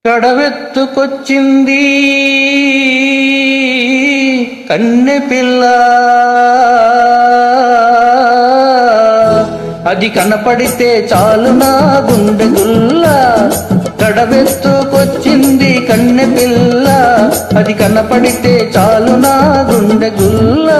కడవెత్తుకొచ్చింది కన్నె పిల్ల, అది కనపడితే చాలు నా గుండె గుల్ల. కడవెత్తుకొచ్చింది కన్నె పిల్ల, అది కనపడితే చాలు నా గుండె గుల్ల.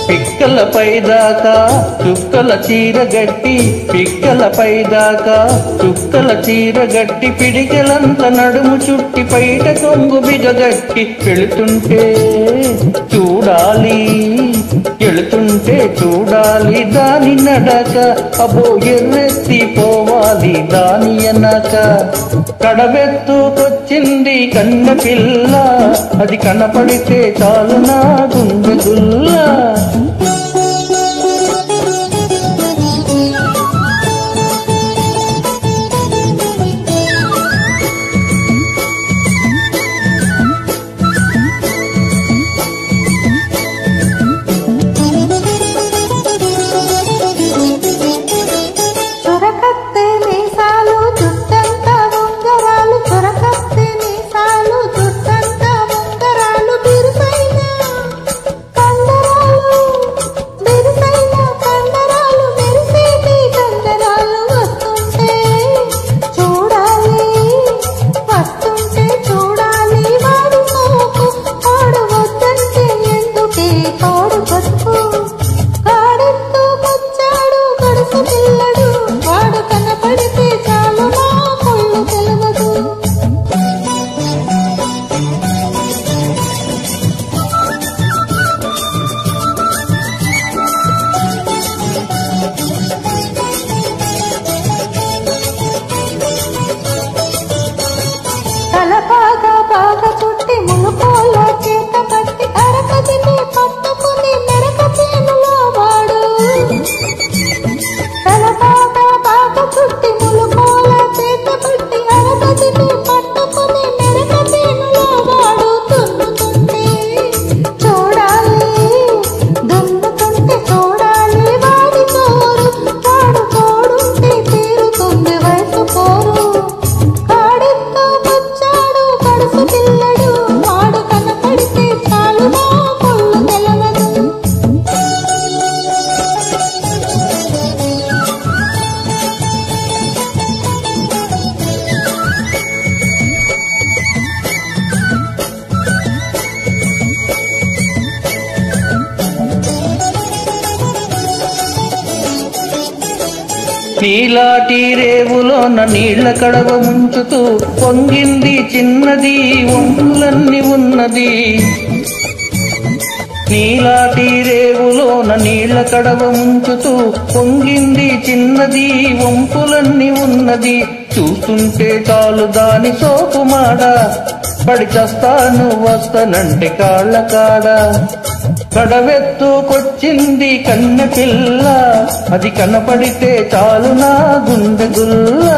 పిక్కల పైదాకా చుక్కల చీర గట్టి, పిక్కల పైదాకా చుక్కల చీర గట్టి, పిడికెలంత నడుము చుట్టి పైట కొంగు బిగగట్టి వెళుతుంటే చూడాలి, వెళుతుంటే చూడాలి దాని నడక. అబో ఎర్రెత్తి పోవాలి దాని ఎనక. కడవెత్తుకొచ్చింది కన్న పిల్ల, అది కనపడితే చాలు నా గుండె గుల్ల. నీలాటి రేవులోన నీళ్ల కడవ ముంచుతూ పొంగింది చిన్నది వంపులన్నీ ఉన్నది. నీలాటి రేవులోన నీళ్ల కడవ ముంచుతూ పొంగింది చిన్నది వంపులన్నీ ఉన్నది. చూస్తుంటే చాలు దాని సోకుమాడ, పడి చస్తాను వస్తానంటే కాళ్ళ కాడ. కడవెత్తుకొచ్చింది కన్నె పిల్ల, అది కనపడితే చాలు నా గుండె గుల్ల.